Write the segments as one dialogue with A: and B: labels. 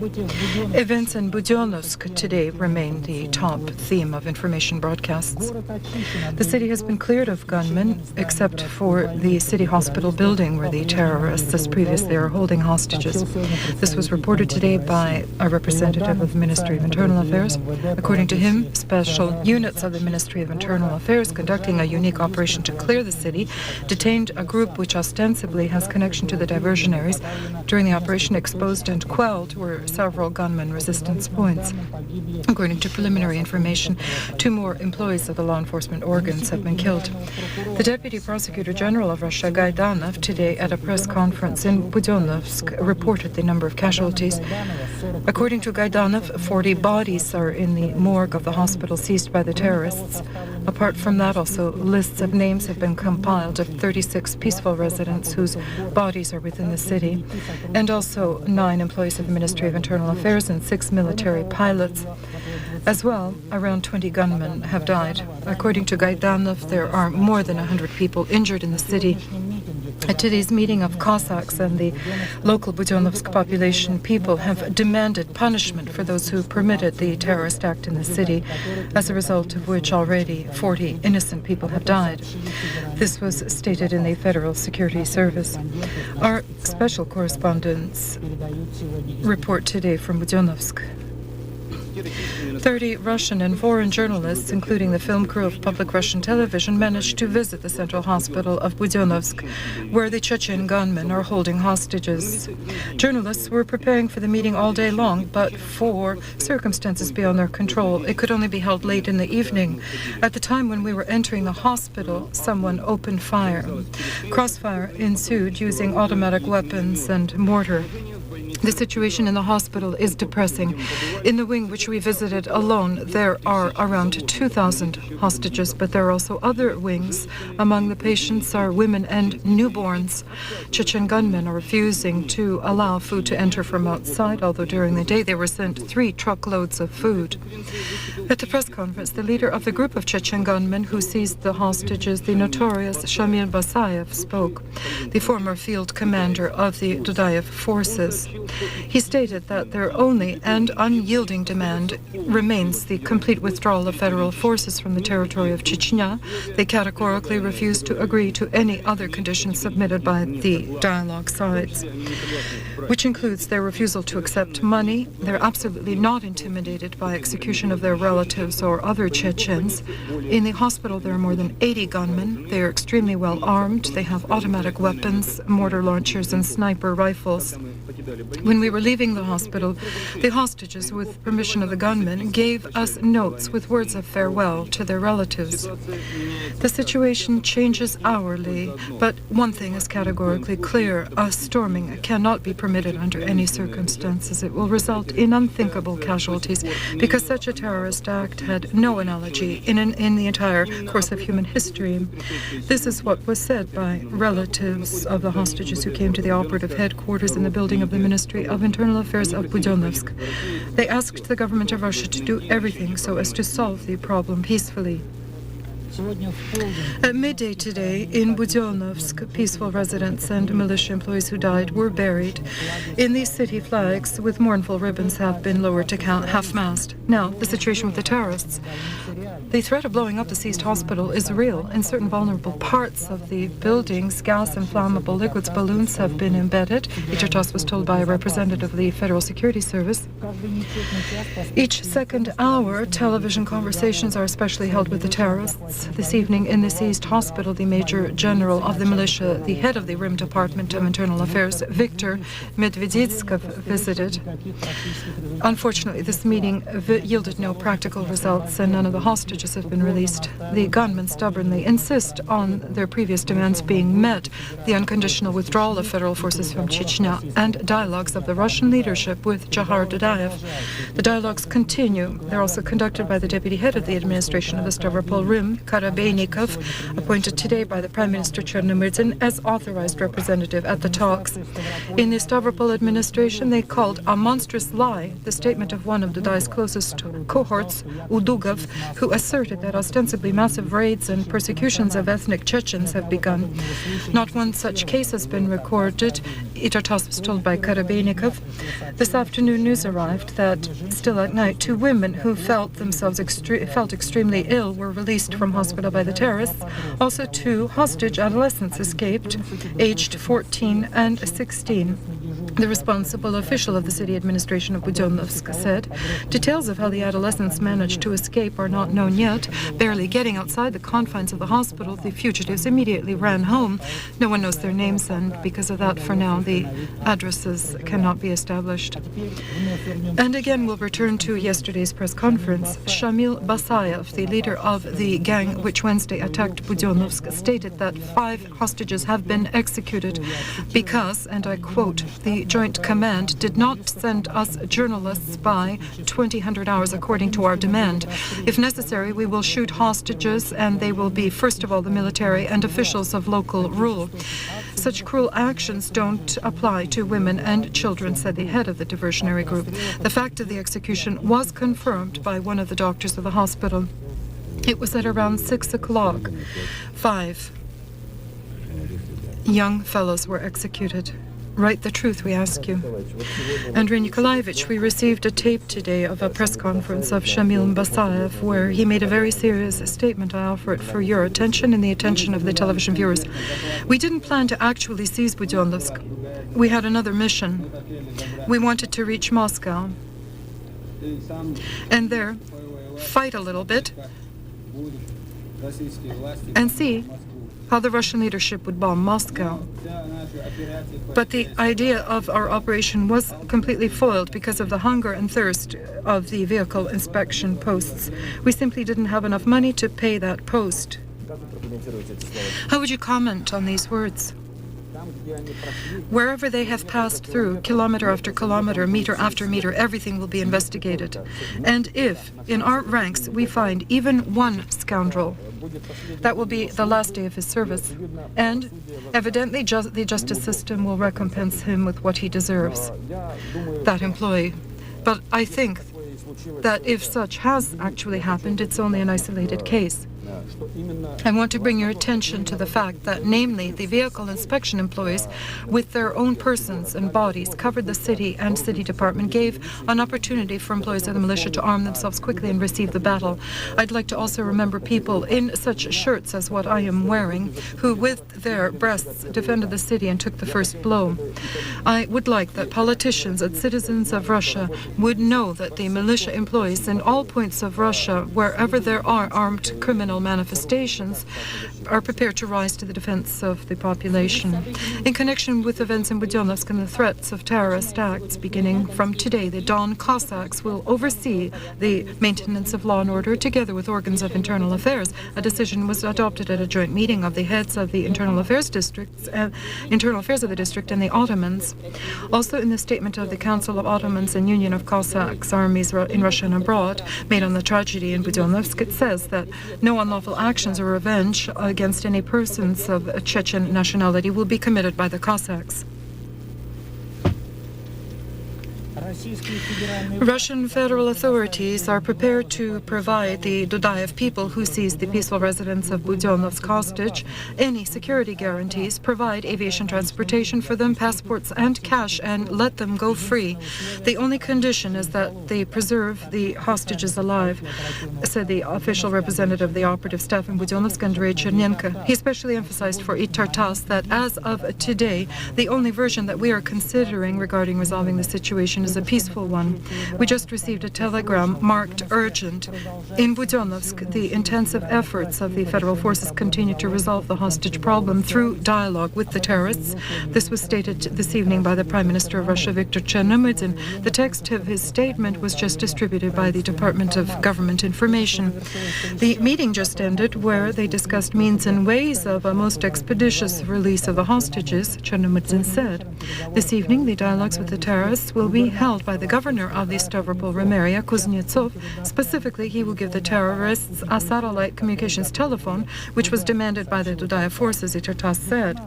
A: Events in Budennovsк today remain the top theme of information broadcasts. The city has been cleared of gunmen, except for the city hospital building where the terrorists, as previously, are holding hostages. This was reported today by a representative of the Ministry of Internal Affairs. According to him, special units of the Ministry of Internal Affairs conducting a unique operation to clear the city detained a group which ostensibly has connection to the diversionaries. During the operation, exposed and quelled were several gunman resistance points. According to preliminary information, 2 more employees of the law enforcement organs have been killed. The Deputy Prosecutor General of Russia, Gaidanov, today at a press conference in Budенnovsк reported the number of casualties. According to Gaidanov, 40 bodies are in the morgue of the hospital seized by the terrorists. Apart from that, also lists of names have been compiled of 36 peaceful residents whose bodies are within the city, and also 9 employees of the Ministry of Internal Affairs and 6 military pilots. As well, around 20 gunmen have died. According to Gaidanov, there are more than 100 people injured in the city. At today's meeting of Cossacks and the local Budенnovsk population, people have demanded punishment for those who permitted the terrorist act in the city, as a result of which already 40 innocent people have died. This was stated in the Federal Security Service. Our special correspondents report today from Budенnovsk. 30 Russian and foreign journalists, including the film crew of public Russian television, managed to visit the central hospital of Budенnovsk, where the Chechen gunmen are holding hostages. Journalists were preparing for the meeting all day long, but for circumstances beyond their control, it could only be held late in the evening. At the time when we were entering the hospital, someone opened fire. Crossfire ensued using automatic weapons and mortar. The situation in the hospital is depressing. In the wing which we visited alone, there are around 2,000 hostages, but there are also other wings. Among the patients are women and newborns. Chechen gunmen are refusing to allow food to enter from outside, although during the day they were sent 3 truckloads of food. At the press conference, the leader of the group of Chechen gunmen who seized the hostages, the notorious Shamil Basayev, spoke, the former field commander of the Dudayev forces. He stated that their only and unyielding demand remains the complete withdrawal of federal forces from the territory of Chechnya. They categorically refuse to agree to any other conditions submitted by the dialogue sides, which includes their refusal to accept money. They're absolutely not intimidated by execution of their relatives or other Chechens. In the hospital, there are more than 80 gunmen. They are extremely well armed. They have automatic weapons, mortar launchers, and sniper rifles. When we were leaving the hospital, the hostages, with permission of the gunmen, gave us notes with words of farewell to their relatives. The situation changes hourly, but one thing is categorically clear. A storming cannot be permitted under any circumstances. It will result in unthinkable casualties, because such a terrorist act had no analogy in the entire course of human history. This is what was said by relatives of the hostages who came to the operative headquarters in the building of the Ministry of Internal Affairs of Budенnovsk. They asked the government of Russia to do everything so as to solve the problem peacefully. At midday today, in Budенnovsk, peaceful residents and militia employees who died were buried. In these city flags, with mournful ribbons, have been lowered to half-mast. Now, the situation with the terrorists. The threat of blowing up the seized hospital is real. In certain vulnerable parts of the buildings, gas and flammable liquids balloons have been embedded. Ichirtas was told by a representative of the Federal Security Service. Each second hour, television conversations are especially held with the terrorists. This evening, in the seized hospital, the Major General of the militia, the head of the RIM Department of Internal Affairs, Viktor Medveditskov, visited. Unfortunately, this meeting yielded no practical results, and none of the hostages have been released. The gunmen stubbornly insist on their previous demands being met: the unconditional withdrawal of federal forces from Chechnya and dialogues of the Russian leadership with Jahar Dudayev. The dialogues continue. They're also conducted by the deputy head of the administration of the Stavropol Rim, Karabeynikov, appointed today by the Prime Minister Chernomyrdin as authorized representative at the talks. In the Stavropol administration, they called a monstrous lie the statement of one of Dudai's closest cohorts, Udugov, who asserted that ostensibly massive raids and persecutions of ethnic Chechens have begun. Not one such case has been recorded, Itartas was told by Karabeynikov. This afternoon news arrived that, still at night, 2 women who felt extremely ill were released from hospital by the terrorists. Also 2 hostage adolescents escaped, aged 14 and 16. The responsible official of the city administration of Budennovsк said, details of how the adolescents managed to escape are not known yet. Barely getting outside the confines of the hospital, the fugitives immediately ran home. No one knows their names, and because of that, for now, the addresses cannot be established. And again, we'll return to yesterday's press conference. Shamil Basayev, the leader of the gang which Wednesday attacked Budенnovsк, stated that 5 hostages have been executed because, and I quote, the Joint Command did not send us journalists by 2000 hours according to our demand. If necessary, we will shoot hostages, and they will be, first of all, the military and officials of local rule. Such cruel actions don't apply to women and children, said the head of the diversionary group. The fact of the execution was confirmed by one of the doctors of the hospital. It was at around 6 o'clock. 5 young fellows were executed. Write the truth, we ask you. Andrei Nikolaevich, we received a tape today of a press conference of Shamil Basayev where he made a very serious statement. I offer it for your attention and the attention of the television viewers. We didn't plan to actually seize Budенnovsк. We had another mission. We wanted to reach Moscow and there fight a little bit and see how the Russian leadership would bomb Moscow. But the idea of our operation was completely foiled because of the hunger and thirst of the vehicle inspection posts. We simply didn't have enough money to pay that post. How would you comment on these words? Wherever they have passed through, kilometer after kilometer, meter after meter, everything will be investigated. And if, in our ranks, we find even one scoundrel, that will be the last day of his service. And evidently the justice system will recompense him with what he deserves, that employee. But I think that if such has actually happened, it's only an isolated case. I want to bring your attention to the fact that, namely, the vehicle inspection employees, with their own persons and bodies, covered the city and city department, gave an opportunity for employees of the militia to arm themselves quickly and receive the battle. I'd like to also remember people in such shirts as what I am wearing, who with their breasts defended the city and took the first blow. I would like that politicians and citizens of Russia would know that the militia employees in all points of Russia, wherever there are armed criminal manifestations, are prepared to rise to the defense of the population. In connection with events in Budенnovsк and the threats of terrorist acts, beginning from today, the Don Cossacks will oversee the maintenance of law and order together with organs of internal affairs. A decision was adopted at a joint meeting of the heads of the internal affairs of the district and the Ottomans. Also in the statement of the Council of Ottomans and Union of Cossacks armies in Russia and abroad, made on the tragedy in Budennovsk, it says that no unlawful actions or revenge against any persons of Chechen nationality will be committed by the Cossacks. Russian federal authorities are prepared to provide the Dudaev people who seized the peaceful residents of Budенnovsк hostage any security guarantees, provide aviation transportation for them, passports and cash, and let them go free. The only condition is that they preserve the hostages alive, said the official representative of the operative staff in Budennovsк, Andrei Chernenko. He especially emphasized for Itartas that as of today, the only version that we are considering regarding resolving the situation is a peaceful one. We just received a telegram marked urgent. In Budennovsк, the intensive efforts of the federal forces continue to resolve the hostage problem through dialogue with the terrorists. This was stated this evening by the Prime Minister of Russia, Viktor Chernomyrdin. The text of his statement was just distributed by the Department of Government Information. The meeting just ended, where they discussed means and ways of a most expeditious release of the hostages, Chernomyrdin said. This evening, the dialogues with the terrorists will be held held by the governor of the Stavropol Rim area, Kuznetsov. Specifically, he will give the terrorists a satellite communications telephone, which was demanded by the Dudayev forces, Itartas said.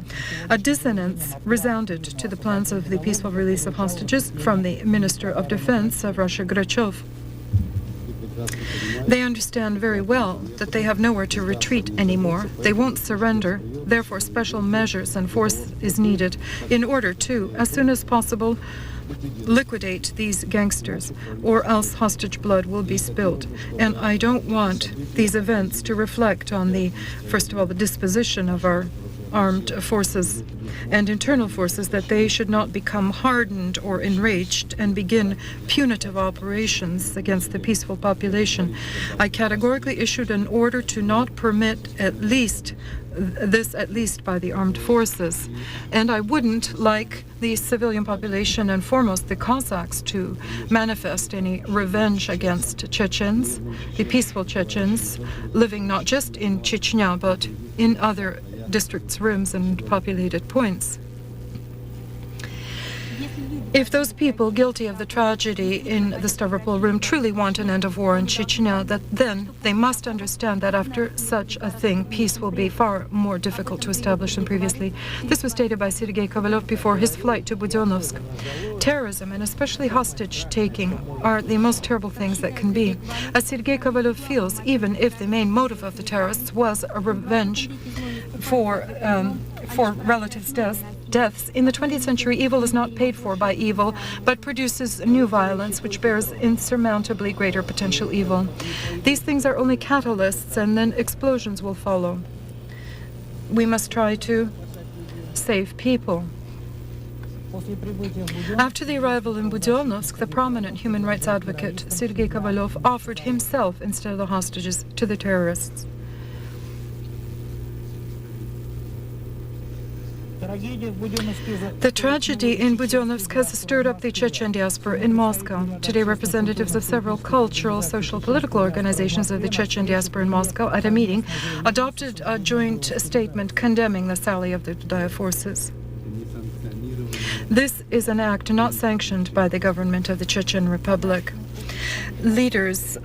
A: A dissonance resounded to the plans of the peaceful release of hostages from the Minister of Defense of Russia, Grachov. They understand very well that they have nowhere to retreat anymore. They won't surrender. Therefore, special measures and force is needed in order to, as soon as possible, liquidate these gangsters, or else hostage blood will be spilled. And I don't want these events to reflect on first of all, the disposition of our armed forces and internal forces, that they should not become hardened or enraged and begin punitive operations against the peaceful population. I categorically issued an order to not permit at least by the armed forces. And I wouldn't like the civilian population, and foremost the Cossacks, to manifest any revenge against Chechens, the peaceful Chechens, living not just in Chechnya but in other districts, rims, and populated points. If those people guilty of the tragedy in the Stavropol Rim truly want an end of war in Chechnya, then they must understand that after such a thing, peace will be far more difficult to establish than previously. This was stated by Sergei Kovalov before his flight to Budionnovsk. Terrorism, and especially hostage-taking, are the most terrible things that can be. As Sergei Kovalov feels, even if the main motive of the terrorists was a revenge for relatives' deaths, in the 20th century, evil is not paid for by evil, but produces new violence, which bears insurmountably greater potential evil. These things are only catalysts, and then explosions will follow. We must try to save people. After the arrival in Budionnovsk, the prominent human rights advocate Sergei Kovalov offered himself instead of the hostages to the terrorists. The tragedy in Budionnovsk has stirred up the Chechen diaspora in Moscow. Today, representatives of several cultural, social, political organizations of the Chechen diaspora in Moscow, at a meeting, adopted a joint statement condemning the sally of the Dudayev forces. This is an act not sanctioned by the government of the Chechen Republic. Leaders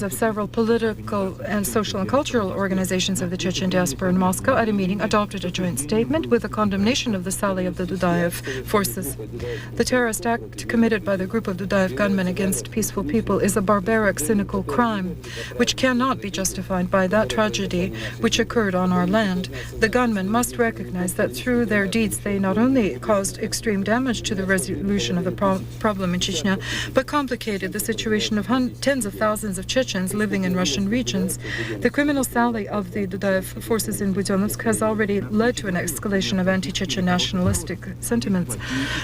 A: of several political and social and cultural organizations of the Chechen diaspora in Moscow, at a meeting, adopted a joint statement with a condemnation of the sally of the Dudayev forces. The terrorist act committed by the group of Dudayev gunmen against peaceful people is a barbaric, cynical crime, which cannot be justified by that tragedy which occurred on our land. The gunmen must recognize that through their deeds they not only caused extreme damage to the resolution of the problem in Chechnya, but complicated the situation of tens of thousands of Chechens living in Russian regions. The criminal sally of the Dudayev forces in Budionnovsk has already led to an escalation of anti-Chechen nationalistic sentiments.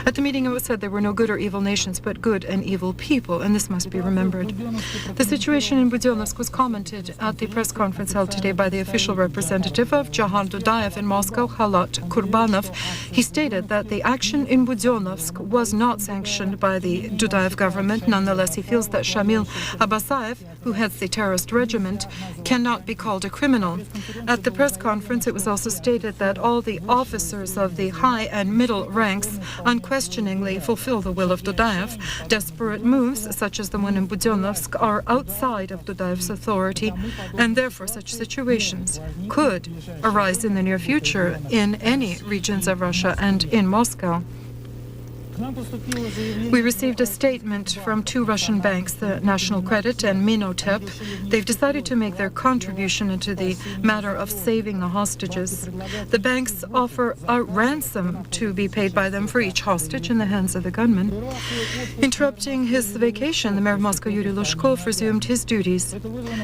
A: At the meeting, it was said there were no good or evil nations, but good and evil people, and this must be remembered. The situation in Budionnovsk was commented at the press conference held today by the official representative of Jahan Dudayev in Moscow, Khalat Kurbanov. He stated that the action in Budionnovsk was not sanctioned by the Dudayev government. Nonetheless, he feels that Shamil Abasayev, who heads the terrorist regiment, cannot be called a criminal. At the press conference, it was also stated that all the officers of the high and middle ranks unquestioningly fulfill the will of Dudayev. Desperate moves, such as the one in Budionnovsk, are outside of Dudayev's authority, and therefore such situations could arise in the near future in any regions of Russia and in Moscow. We received a statement from two Russian banks, the National Credit and Minotep. They've decided to make their contribution into the matter of saving the hostages. The banks offer a ransom to be paid by them for each hostage in the hands of the gunmen. Interrupting his vacation, the mayor of Moscow, Yuri Lushkov, resumed his duties.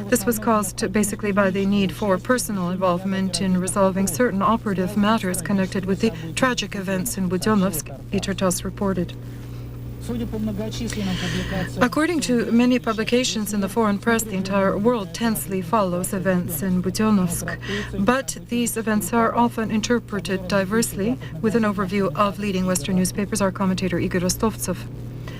A: This was caused basically by the need for personal involvement in resolving certain operative matters connected with the tragic events in Budionnovsk, Itartas reported. According to many publications in the foreign press, the entire world tensely follows events in Budionnovsk. But these events are often interpreted diversely. With an overview of leading Western newspapers, our commentator Igor Rostovtsov.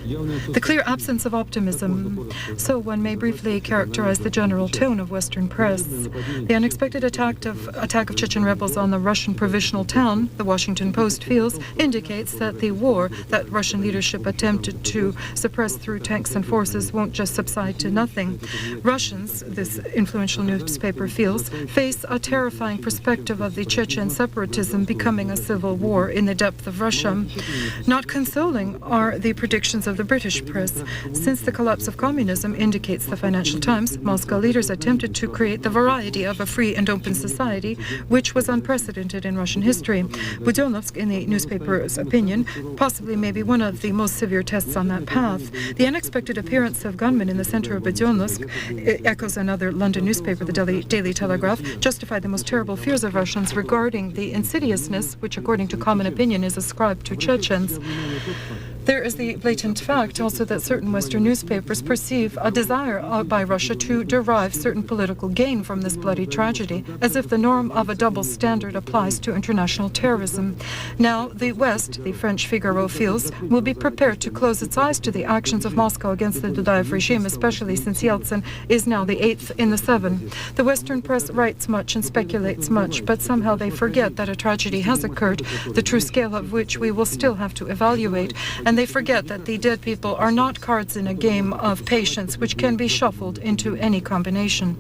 A: The clear absence of optimism. So one may briefly characterize the general tone of Western press. The unexpected attack of Chechen rebels on the Russian provisional town, the Washington Post feels, indicates that the war that Russian leadership attempted to suppress through tanks and forces won't just subside to nothing. Russians, this influential newspaper feels, face a terrifying perspective of the Chechen separatism becoming a civil war in the depth of Russia. Not consoling are the predictions of the British press. Since the collapse of communism, indicates the Financial Times, Moscow leaders attempted to create the variety of a free and open society, which was unprecedented in Russian history. Budennovsк, in the newspaper's opinion, possibly may be one of the most severe tests on that path. The unexpected appearance of gunmen in the center of Budennovsk, echoes another London newspaper, the Daily Telegraph, justified the most terrible fears of Russians regarding the insidiousness, which according to common opinion is ascribed to Chechens. There is the blatant fact also that certain Western newspapers perceive a desire by Russia to derive certain political gain from this bloody tragedy, as if the norm of a double standard applies to international terrorism. Now, the West, the French Figaro feels, will be prepared to close its eyes to the actions of Moscow against the Dudayev regime, especially since Yeltsin is now the 8th in the 7. The Western press writes much and speculates much, but somehow they forget that a tragedy has occurred, the true scale of which we will still have to evaluate. And they forget that the dead people are not cards in a game of patience which can be shuffled into any combination.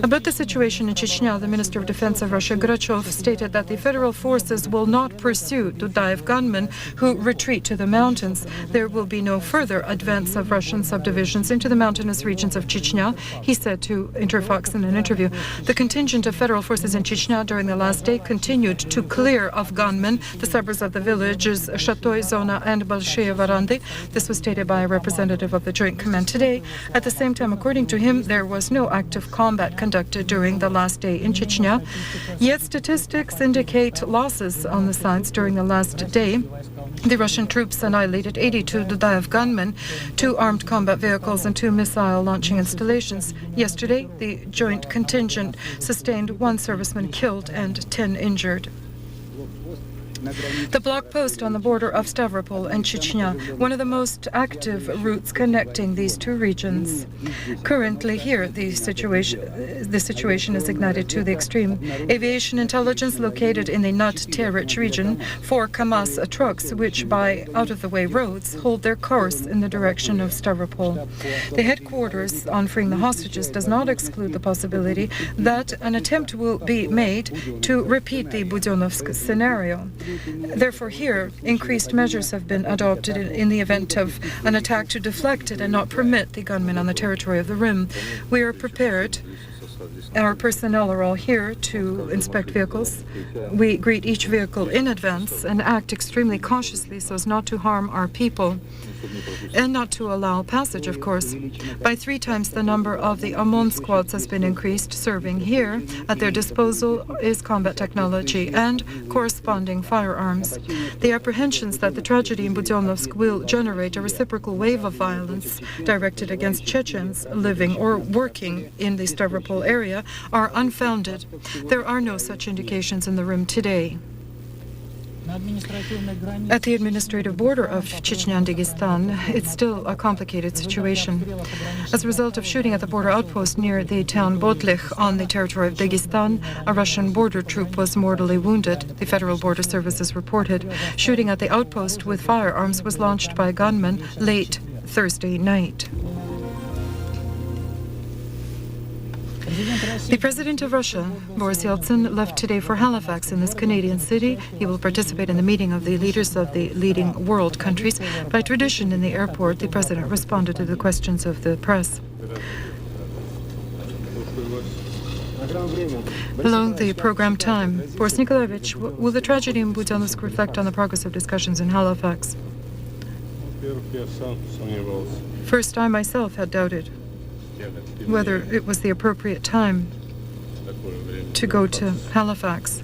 A: About the situation in Chechnya, the Minister of Defense of Russia, Grachov, stated that the federal forces will not pursue Dudayev gunmen who retreat to the mountains. There will be no further advance of Russian subdivisions into the mountainous regions of Chechnya, he said to Interfax in an interview. The contingent of federal forces in Chechnya during the last day continued to clear of gunmen the suburbs of the villages Shatoy, Zona and Balshaya Varandy. This was stated by a representative of the Joint Command today. At the same time, according to him, there was no active combat conducted during the last day in Chechnya. Yet statistics indicate losses on the sides during the last day. The Russian troops annihilated 82 Dudayev gunmen, 2 armed combat vehicles and 2 missile launching installations. Yesterday, the joint contingent sustained 1 serviceman killed and 10 injured. The blog post on the border of Stavropol and Chechnya, one of the most active routes connecting these two regions. Currently here, the situation is ignited to the extreme. Aviation intelligence located in the Nat-Terich region, 4 Kamaz trucks, which by out-of-the-way roads hold their course in the direction of Stavropol. The headquarters on freeing the hostages does not exclude the possibility that an attempt will be made to repeat the Budенnovsк scenario. Therefore, here, increased measures have been adopted in the event of an attack to deflect it and not permit the gunmen on the territory of the Rim. We are prepared. Our personnel are all here to inspect vehicles. We greet each vehicle in advance and act extremely cautiously so as not to harm our people and not to allow passage, of course. By 3 times the number of the OMON squads has been increased, serving here. At their disposal is combat technology and corresponding firearms. The apprehensions that the tragedy in Budенnovsк will generate a reciprocal wave of violence directed against Chechens living or working in the Stavropol area are unfounded. There are no such indications in the Rim today. At the administrative border of Chechnya and Dagestan, it's still a complicated situation. As a result of shooting at the border outpost near the town Botlich on the territory of Dagestan, a Russian border troop was mortally wounded, the Federal Border Services reported. Shooting at the outpost with firearms was launched by a gunman late Thursday night. The President of Russia, Boris Yeltsin, left today for Halifax in this Canadian city. He will participate in the meeting of the leaders of the leading world countries. By tradition, in the airport, the President responded to the questions of the press. Along the program time, Boris Nikolaevich, will the tragedy in Budенnovsк reflect on the progress of discussions in Halifax? First, I myself had doubted whether it was the appropriate time to go to Halifax.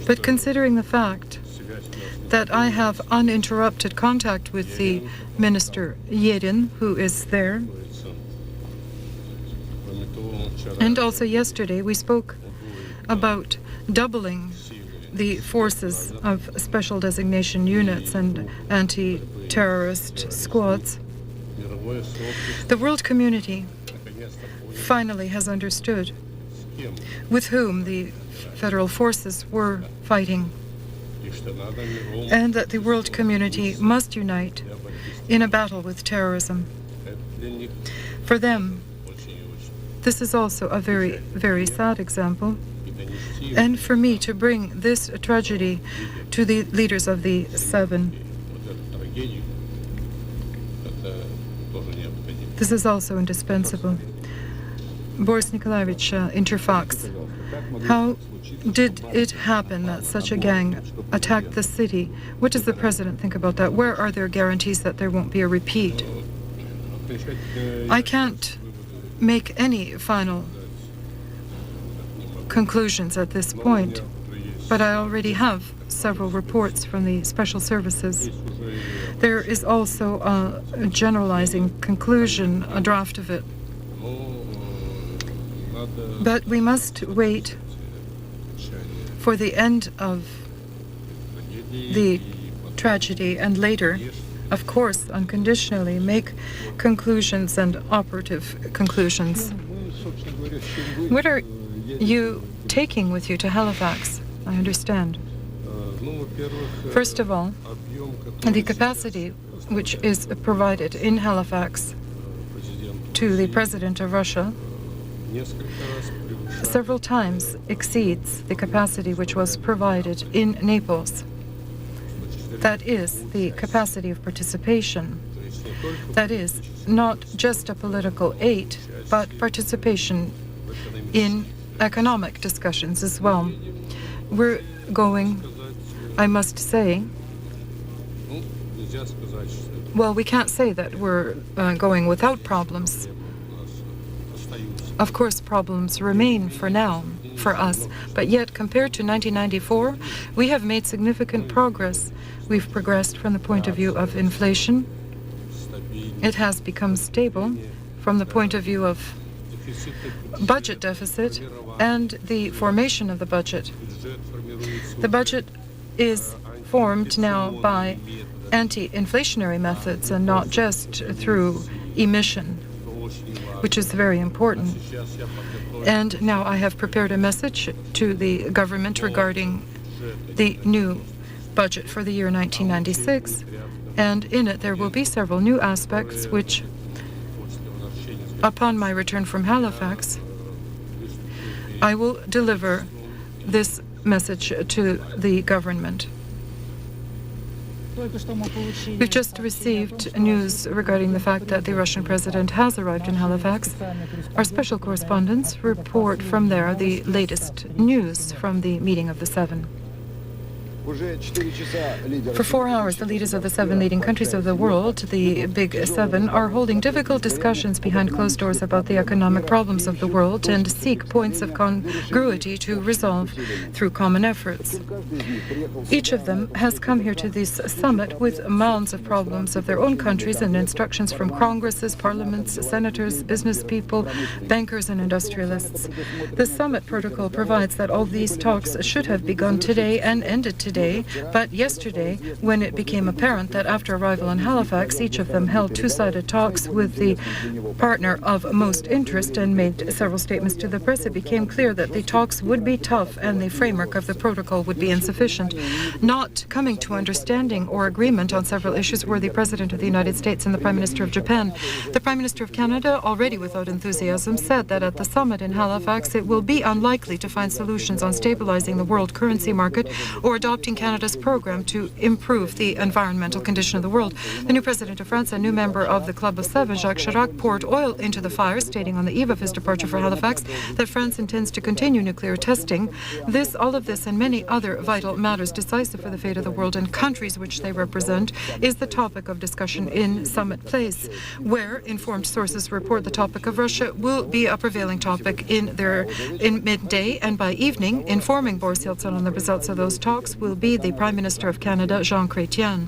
A: But considering the fact that I have uninterrupted contact with the Minister Yerin, who is there, and also yesterday we spoke about doubling the forces of special designation units and anti-terrorist squads, the world community finally has understood with whom the federal forces were fighting, and that the world community must unite in a battle with terrorism. For them, this is also a very, very sad example. And for me to bring this tragedy to the leaders of the seven, this is also indispensable. Boris Nikolaevich, Interfax, how did it happen that such a gang attacked the city? What does the president think about that? Where are there guarantees that there won't be a repeat? I can't make any final conclusions at this point, but I already have several reports from the special services. There is also a generalizing conclusion, a draft of it. But we must wait for the end of the tragedy and later, of course, unconditionally, make conclusions and operative conclusions. What are you taking with you to Halifax? I understand. First of all, the capacity which is provided in Halifax to the President of Russia several times exceeds the capacity which was provided in Naples. That is the capacity of participation. That is not just a political aid, but participation in economic discussions as well. We're going, I must say, well, we can't say that we're going without problems. Of course, problems remain for now for us, but yet compared to 1994, we have made significant progress. We've progressed from the point of view of inflation. It has become stable from the point of view of budget deficit and the formation of the budget. The budget is formed now by anti-inflationary methods and not just through emission, which is very important. And now I have prepared a message to the government regarding the new budget for the year 1996, and in it there will be several new aspects which, upon my return from Halifax, I will deliver this message to the government. We've just received news regarding the fact that the Russian president has arrived in Halifax. Our special correspondents report from there the latest news from the meeting of the seven. For 4 hours, the leaders of the 7 leading countries of the world, the Big Seven, are holding difficult discussions behind closed doors about the economic problems of the world and seek points of congruity to resolve through common efforts. Each of them has come here to this summit with mounds of problems of their own countries and instructions from congresses, parliaments, senators, business people, bankers and industrialists. The summit protocol provides that all these talks should have begun today and ended today, but yesterday, when it became apparent that after arrival in Halifax, each of them held two-sided talks with the partner of most interest and made several statements to the press, it became clear that the talks would be tough and the framework of the protocol would be insufficient. Not coming to understanding or agreement on several issues were the President of the United States and the Prime Minister of Japan. The Prime Minister of Canada, already without enthusiasm, said that at the summit in Halifax it will be unlikely to find solutions on stabilizing the world currency market or adopting Canada's program to improve the environmental condition of the world. The new President of France and new member of the Club of Seven, Jacques Chirac, poured oil into the fire, stating on the eve of his departure for Halifax that France intends to continue nuclear testing. All of this and many other vital matters decisive for the fate of the world and countries which they represent is the topic of discussion in Summit Place, where informed sources report the topic of Russia will be a prevailing topic in midday, and by evening, informing Boris Yeltsin on the results of those talks will be the Prime Minister of Canada, Jean Chrétien.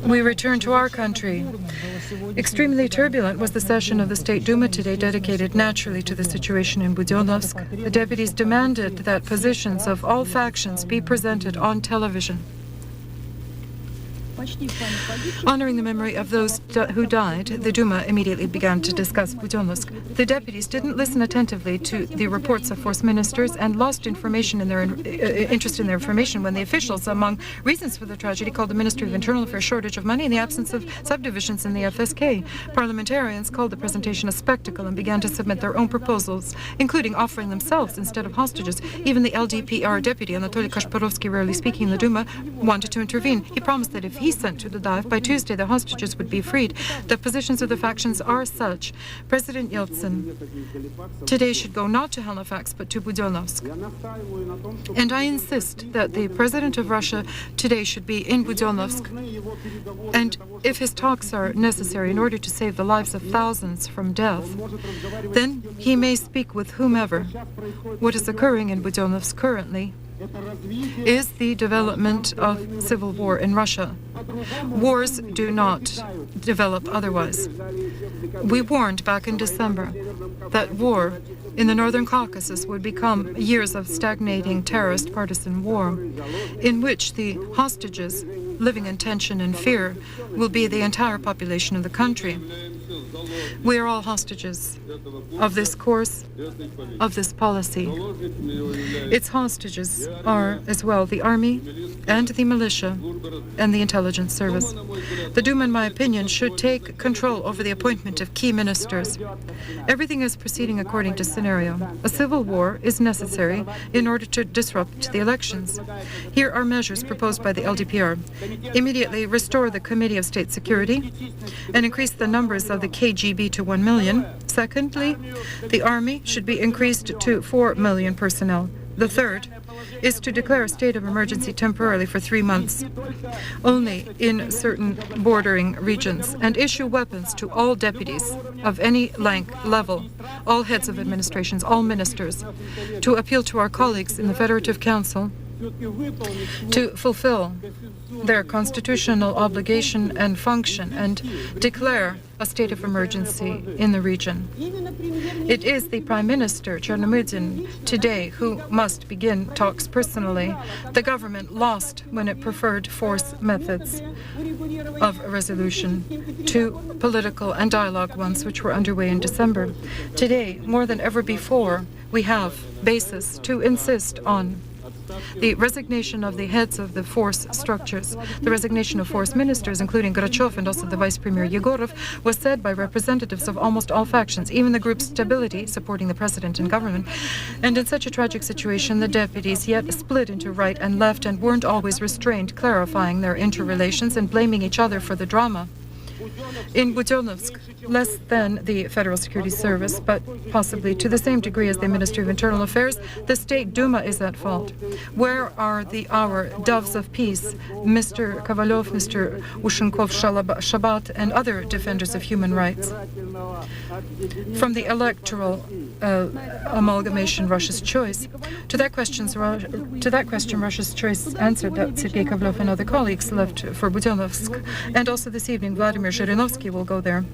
A: We return to our country. Extremely turbulent was the session of the State Duma today, dedicated naturally to the situation in Budionnovsk. The deputies demanded that positions of all factions be presented on television. Honoring the memory of those who died, the Duma immediately began to discuss Budionnovsk. The deputies didn't listen attentively to the reports of force ministers and lost interest in their information when the officials, among reasons for the tragedy, called the Ministry of Internal Affairs shortage of money and the absence of subdivisions in the FSK. Parliamentarians called the presentation a spectacle and began to submit their own proposals, including offering themselves instead of hostages. Even the LDPR deputy, Anatoly Kashparovsky, rarely speaking in the Duma, wanted to intervene. He promised that if he sent to the dive, by Tuesday the hostages would be freed. The positions of the factions are such. President Yeltsin today should go not to Halifax but to Budionnovsk. And I insist that the President of Russia today should be in Budionnovsk. And if his talks are necessary in order to save the lives of thousands from death, then he may speak with whomever. What is occurring in Budionnovsk currently is the development of civil war in Russia. Wars do not develop otherwise. We warned back in December that war in the Northern Caucasus would become years of stagnating terrorist partisan war, in which the hostages living in tension and fear will be the entire population of the country. We are all hostages of this course, of this policy. Its hostages are as well the army and the militia and the intelligence service. The Duma, in my opinion, should take control over the appointment of key ministers. Everything is proceeding according to scenario. A civil war is necessary in order to disrupt the elections. Here are measures proposed by the LDPR. Immediately restore the Committee of State Security and increase the numbers of the KGB to 1 million. Secondly, the army should be increased to 4 million personnel. The third is to declare a state of emergency temporarily for 3 months, only in certain bordering regions, and issue weapons to all deputies of any level, all heads of administrations, all ministers, to appeal to our colleagues in the Federative Council to fulfill their constitutional obligation and function and declare a state of emergency in the region. It is the Prime Minister, Chernomyrdin, today who must begin talks personally. The government lost when it preferred force methods of resolution to political and dialogue ones which were underway in December. Today, more than ever before, we have basis to insist on the resignation of the heads of the force structures. The resignation of force ministers, including Grachov and also the Vice Premier Yegorov, was said by representatives of almost all factions, even the group Stability, supporting the president and government. And in such a tragic situation, the deputies yet split into right and left and weren't always restrained, clarifying their interrelations and blaming each other for the drama. In Budionnovsk, less than the Federal Security Service, but possibly to the same degree as the Ministry of Internal Affairs, the State Duma is at fault. Where are our doves of peace, Mr. Kovalyov, Mr. Ushenkov, Shabat, and other defenders of human rights? From the electoral amalgamation, Russia's choice. To that question, Russia's choice answered that Sergei Kovalyov and other colleagues left for Budionnovsk, and also this evening Vladimir Zhirinovsky will go there.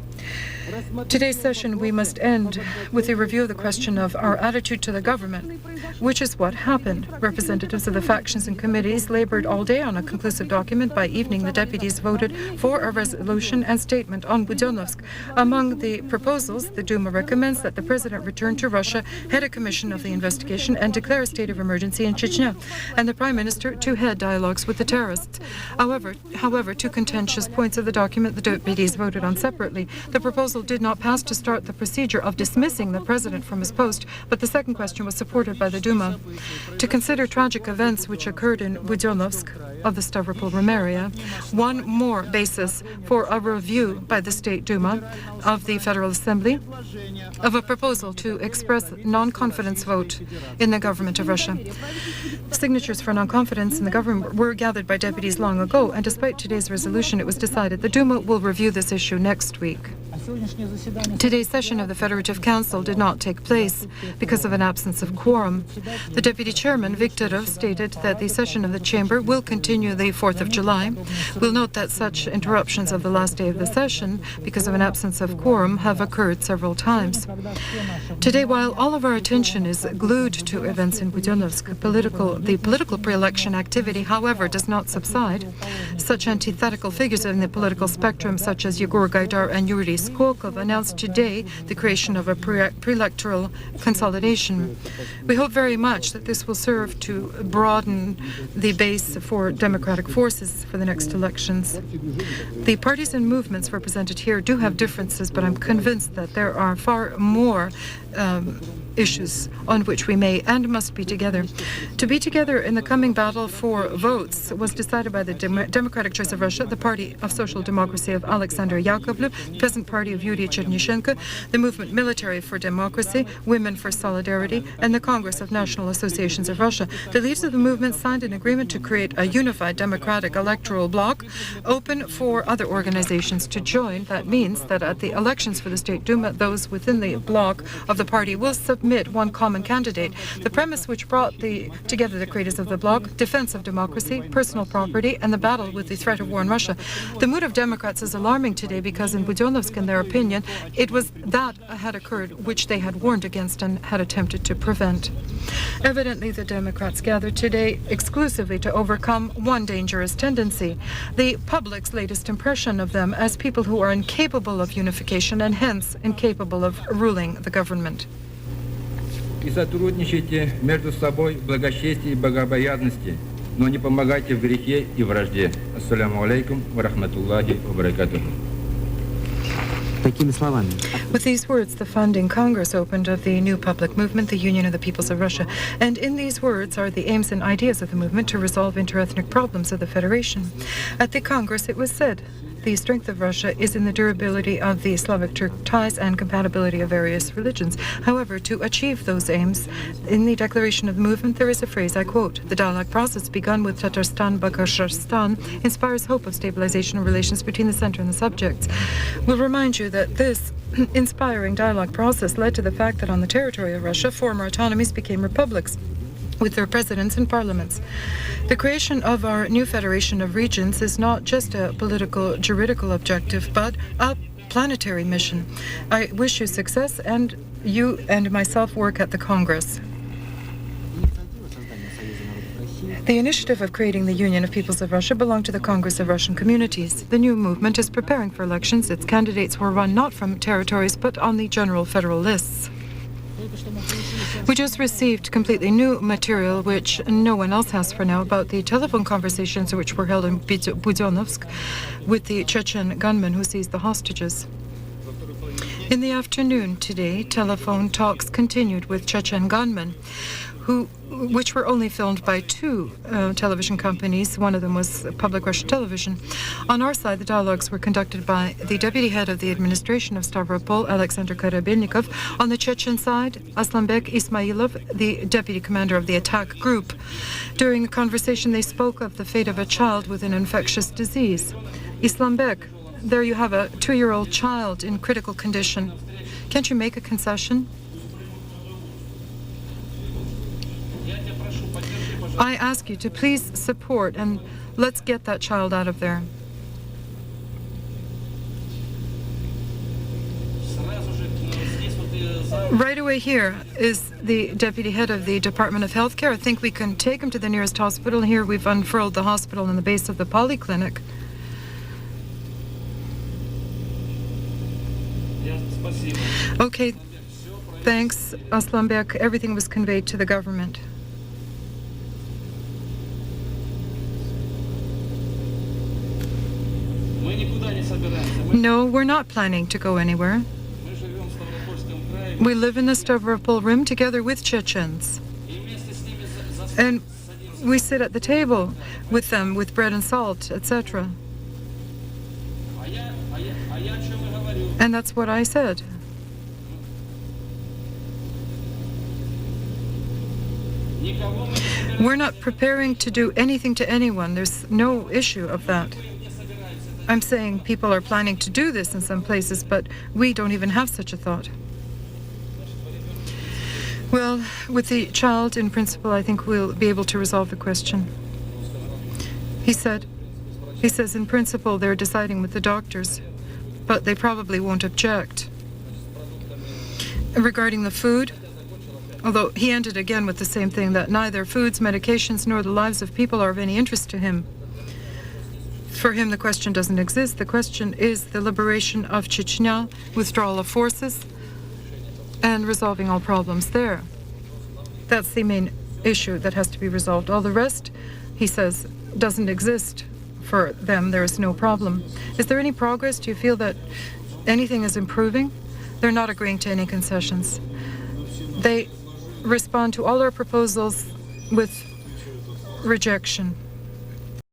A: Today's session we must end with a review of the question of our attitude to the government, which is what happened. Representatives of the factions and committees labored all day on a conclusive document. By evening, the deputies voted for a resolution and statement on Budionnovsk. Among the proposals, the Duma recommends that the president return to Russia, head a commission of the investigation, and declare a state of emergency in Chechnya, and the prime minister to head dialogues with the terrorists. However, two contentious points of the document the deputies voted on separately. The proposal did not pass to start the procedure of dismissing the president from his post, but the second question was supported by the Duma. To consider tragic events which occurred in Budionnovsk of the Stavropol-Rim area, one more basis for a review by the State Duma of the Federal Assembly of a proposal to express non-confidence vote in the government of Russia. Signatures for non-confidence in the government were gathered by deputies long ago, and despite today's resolution, it was decided the Duma will review this issue next week. Today's session of the Federative Council did not take place because of an absence of quorum. The Deputy Chairman, Viktorov, stated that the session of the Chamber will continue the 4th of July. We'll note that such interruptions of the last day of the session, because of an absence of quorum, have occurred several times. Today, while all of our attention is glued to events in Budennovsк, the political pre-election activity, however, does not subside. Such antithetical figures in the political spectrum, such as Yegor Gaidar and Yuri Skokov, announced today the creation of a pre-electoral consolidation. We hope very much that this will serve to broaden the base for democratic forces for the next elections. The parties and movements represented here do have differences, but I'm convinced that there are far more issues on which we may and must be together. To be together in the coming battle for votes was decided by the Democratic Choice of Russia, the Party of Social Democracy of Alexander Yakovlev, the Peasant Party of Yuri Chernyshenko, the Movement Military for Democracy, Women for Solidarity, and the Congress of National Associations of Russia. The leaders of the movement signed an agreement to create a unified democratic electoral bloc open for other organizations to join. That means that at the elections for the State Duma, those within the bloc of the party will submit one common candidate. The premise which brought together the creators of the bloc, defense of democracy, personal property, and the battle with the threat of war in Russia. The mood of Democrats is alarming today because in Budенnovsк, in their opinion, it was that had occurred which they had warned against and had attempted to prevent. Evidently, the Democrats gathered today exclusively to overcome one dangerous tendency, the public's latest impression of them as people who are incapable of unification and hence incapable of ruling the government.
B: И сотрудничайте между собой в благочестии и богобоязности, но не помогайте в грехе и вражде. Ассаляму алейкум ва рахматуллахи ва баракатуху.
A: With these words, the founding Congress opened of the new public movement, the Union of the Peoples of Russia. And in these words are the aims and ideas of the movement to resolve interethnic problems of the Federation. At the Congress, it was said, the strength of Russia is in the durability of the Slavic-Turk ties and compatibility of various religions. However, to achieve those aims, in the declaration of the movement, there is a phrase, I quote, "The dialogue process begun with Tatarstan-Bashkirstan inspires hope of stabilization of relations between the center and the subjects." We'll remind you that this inspiring dialogue process led to the fact that on the territory of Russia, former autonomies became republics with their presidents and parliaments. The creation of our new federation of regions is not just a political, juridical objective, but a planetary mission. I wish you success, and you and myself work at the Congress. The initiative of creating the Union of Peoples of Russia belonged to the Congress of Russian Communities. The new movement is preparing for elections. Its candidates were run not from territories, but on the general federal lists. We just received completely new material, which no one else has for now, about the telephone conversations which were held in Budенnovsк with the Chechen gunmen who seized the hostages. In the afternoon today, telephone talks continued with Chechen gunmen, which were only filmed by two television companies. One of them was Public Russian Television. On our side, the dialogues were conducted by the deputy head of the administration of Stavropol, Alexander Karabelnikov. On the Chechen side, Aslanbek Ismailov, the deputy commander of the attack group. During a conversation, they spoke of the fate of a child with an infectious disease. Islanbek, there you have a 2-year-old child in critical condition. Can't you make a concession? I ask you to please support and let's get that child out of there. Right away here is the deputy head of the Department of Healthcare. I think we can take him to the nearest hospital. Here we've unfurled the hospital in the base of the polyclinic. Okay, thanks, Aslanbek. Everything was conveyed to the government. No, we're not planning to go anywhere. We live in the Stavropol Rim together with Chechens. And we sit at the table with them with bread and salt, etc. And that's what I said. We're not preparing to do anything to anyone. There's no issue of that. I'm saying people are planning to do this in some places, but we don't even have such a thought. Well, with the child, in principle, I think we'll be able to resolve the question. He says, in principle, they're deciding with the doctors, but they probably won't object. Regarding the food, although he ended again with the same thing, that neither foods, medications, nor the lives of people are of any interest to him. For him, the question doesn't exist. The question is the liberation of Chechnya, withdrawal of forces, and resolving all problems there. That's the main issue that has to be resolved. All the rest, he says, doesn't exist for them. There is no problem. Is there any progress? Do you feel that anything is improving? They're not agreeing to any concessions. They respond to all our proposals with rejection.